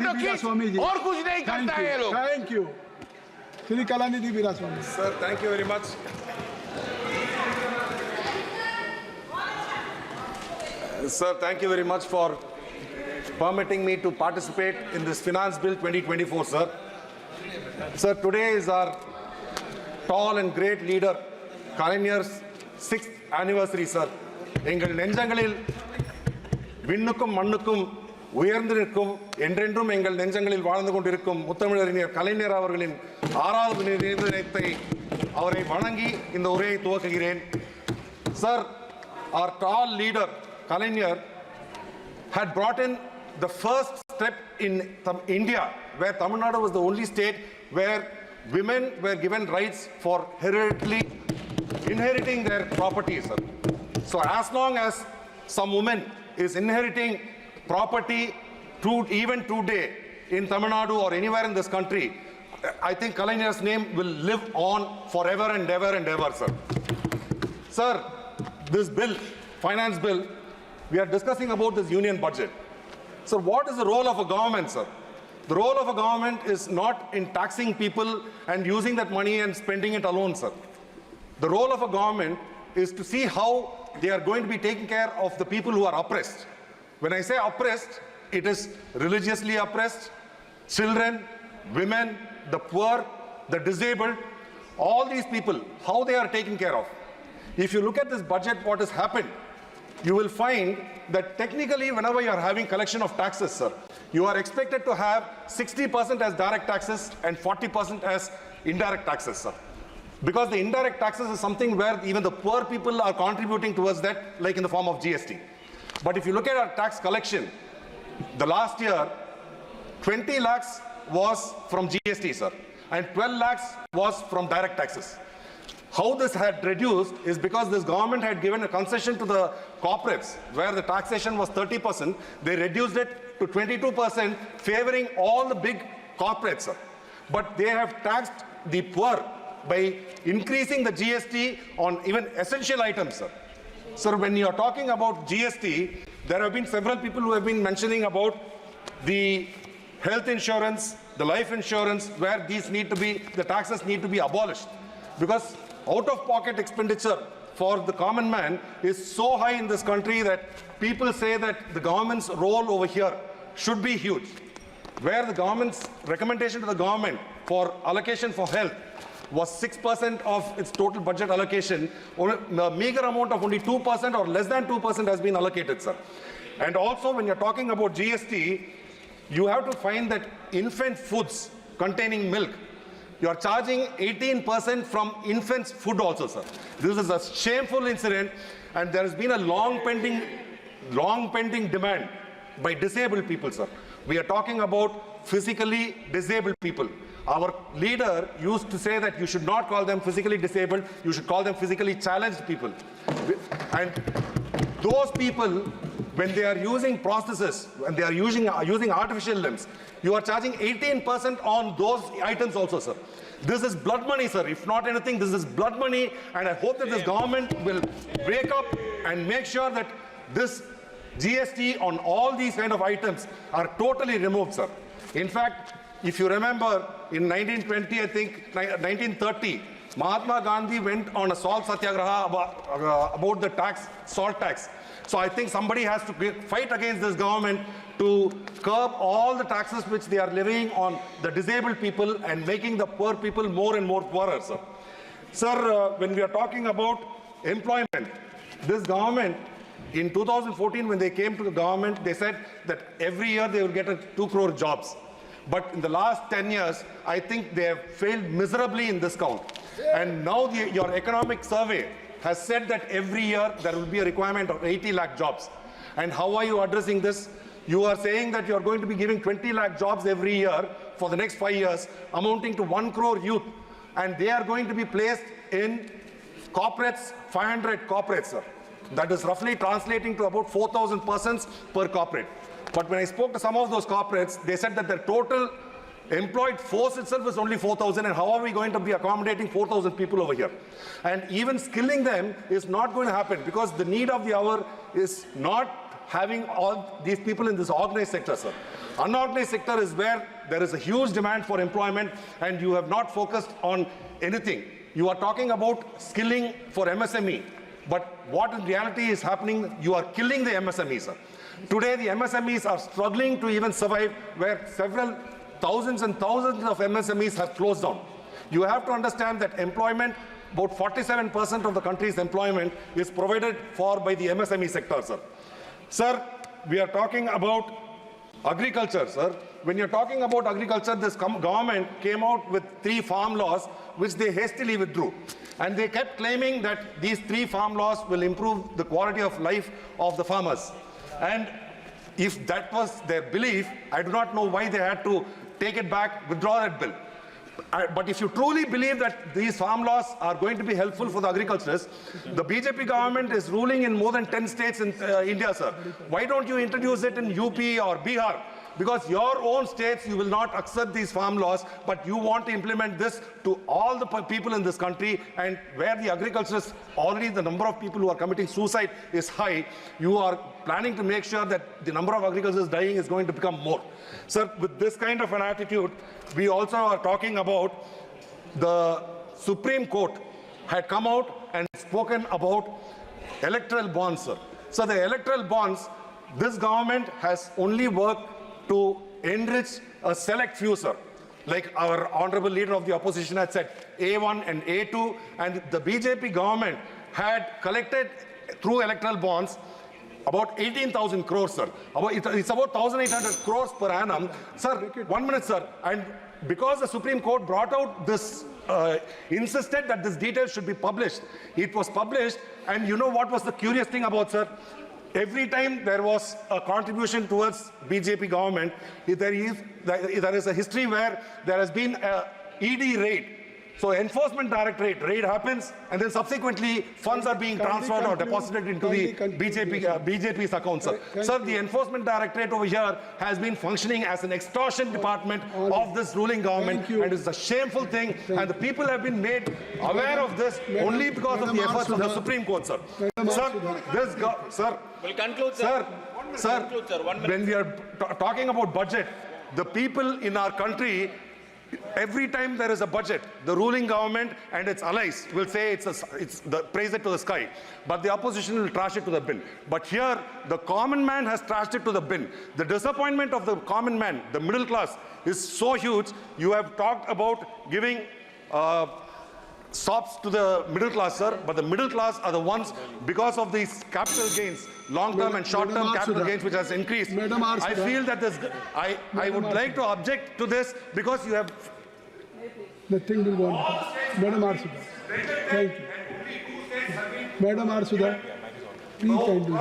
Photo खींच और कुछ नहीं करता है ये लोग। Thank you Shri Kalanidhi Veeraswamy. Sir, thank you very much. Sir, thank you very much for permitting me to participate in this Finance Bill 2024, sir. Sir, today is our tall and great leader, Kalanidhi's 6th anniversary, sir. எங்கள் நெஞ்சங்களில் விண்ணுக்கும் மண்ணுக்கும் உயர்ந்து நிற்கும் என்றென்றும் எங்கள் நெஞ்சங்களில் வாழ்ந்து கொண்டிருக்கும் முத்தமிழறிஞர் கலைஞர் அவர்களின் 6வது நினைவு தினத்தை அவரை வணங்கி இந்த உரையை துவக்குகிறேன். Sir, our tall leader Kalainar had brought in the first step in India, where Tamil Nadu was the only state where women were given rights for inheriting their property, sir. So as long as some woman is inheriting property even today in Tamil Nadu or anywhere in this country, I think Kalainar's name will live on forever and ever, sir. Sir, this bill, finance bill, we are discussing about this union budget. So what is the role of a government, sir? The role of a government is not in taxing people and using that money and spending it alone, sir. The role of a government is to see how they are going to be taking care of the people who are oppressed. When I say oppressed, it is religiously oppressed, children, women, the poor, the disabled, all these people, how they are taken care of. If you look at this budget, what has happened, you will find that technically whenever you are having collection of taxes, sir, you are expected to have 60% as direct taxes and 40% as indirect taxes, sir. Because the indirect taxes is something where even the poor people are contributing towards that, like in the form of GST. But if you look at our tax collection, the last year, 20 lakhs was from GST, sir, and 12 lakhs was from direct taxes. How this had reduced is because this government had given a concession to the corporates where the taxation was 30%, they reduced it to 22%, favoring all the big corporates, sir. But they have taxed the poor by increasing the GST on even essential items, sir. Sir, when you are talking about GST, there have been several people who have been mentioning about the health insurance, the life insurance, where the taxes need to be abolished. Because out-of-pocket expenditure for the common man is so high in this country that people say that the government's role over here should be huge. Where the government's recommendation to the government for allocation for health was 6% of its total budget allocation, a meager amount of only 2% or less than 2% has been allocated, sir. And also when you're talking about GST, you have to find that infant foods containing milk, you are charging 18% from infants' food also, sir. This is a shameful incident, and there has been a long pending demand by disabled people, sir. We are talking about physically disabled people. Our leader used to say that you should not call them physically disabled, you should call them physically challenged people. And those people, when they are using prostheses, when they are using artificial limbs, you are charging 18% on those items also, sir. This is blood money, sir. If not anything, this is blood money, and I hope that this government will wake up and make sure that this GST on all these kind of items are totally removed, sir. In fact, if you remember, in 1920, I think, 1930, Mahatma Gandhi went on a salt satyagraha about the tax, salt tax. So I think somebody has to fight against this government to curb all the taxes which they are levying on the disabled people and making the poor people more and more poorer, sir. Sir, when we are talking about employment, this government, in 2014, when they came to the government, they said that every year they will get 2 crore jobs. But in the last 10 years, I think they have failed miserably in this count. And now your economic survey has said that every year there will be a requirement of 80 lakh jobs. And how are you addressing this? You are saying that you are going to be giving 20 lakh jobs every year for the next 5 years, amounting to 1 crore youth. And they are going to be placed in corporates, 500 corporates, sir. That is roughly translating to about 4,000 persons per corporate. But when I spoke to some of those corporates, they said that their total employed force itself is only 4,000, and how are we going to be accommodating 4,000 people over here? And even skilling them is not going to happen, because the need of the hour is not having all these people in this organized sector, sir. Unorganized sector is where there is a huge demand for employment, and you have not focused on anything. You are talking about skilling for MSME, but what in reality is happening, you are killing the MSMEs, sir. Today, the MSMEs are struggling to even survive, where several thousands and thousands of MSMEs have closed down. You have to understand that employment, about 47% of the country's employment is provided for by the MSME sector, sir. Sir, we are talking about agriculture, sir. When you're talking about agriculture, this government came out with 3 farm laws, which they hastily withdrew. And they kept claiming that these 3 farm laws will improve the quality of life of the farmers. And if that was their belief, I do not know why they had to take it back, withdraw that bill. But if you truly believe that these farm laws are going to be helpful for the agriculturists, the BJP government is ruling in more than 10 states in India, sir. Why don't you introduce it in UP or Bihar? Because your own states, you will not accept these farm laws, but you want to implement this to all the people in this country, and where the agriculturists, already the number of people who are committing suicide is high, you are planning to make sure that the number of agriculturists dying is going to become more. Sir, with this kind of an attitude, we also are talking about the Supreme Court had come out and spoken about electoral bonds, sir. So the electoral bonds, this government has only worked to enrich a select few, sir. Like our honorable leader of the opposition had said, A1 and A2, and the BJP government had collected through electoral bonds about 18,000 crores, sir. It's about 1,800 crores per annum. Sir, 1 minute, sir. And because the Supreme Court brought out this, insisted that this detail should be published, it was published, and you know what was the curious thing about, sir? Every time there was a contribution towards BJP government, there is a history where there has been a ED raid. So enforcement directorate raid happens, and then subsequently funds are being transferred or deposited into the BJP's account, sir. Sir, the enforcement directorate over here has been functioning as an extortion department of this ruling government, and it's a shameful thing, and the people have been made aware of this only because of the efforts of the Supreme Court, sir. Sir, we'll conclude, sir. Sir, when we are talking about budget, the people in our country, every time there is a budget, the ruling government and its allies will say praise it to the sky, but the opposition will trash it to the bin. But here, the common man has trashed it to the bin. The disappointment of the common man, the middle class, is so huge. You have talked about giving stops to the middle class, sir, but the middle class are the ones, because of these capital gains, long-term and short-term capital gains which has increased. I feel that this, I would like to object to this, because you have... Nothing will go on. Madam Arsuda. Thank you. Madam Arsuda, please kindly.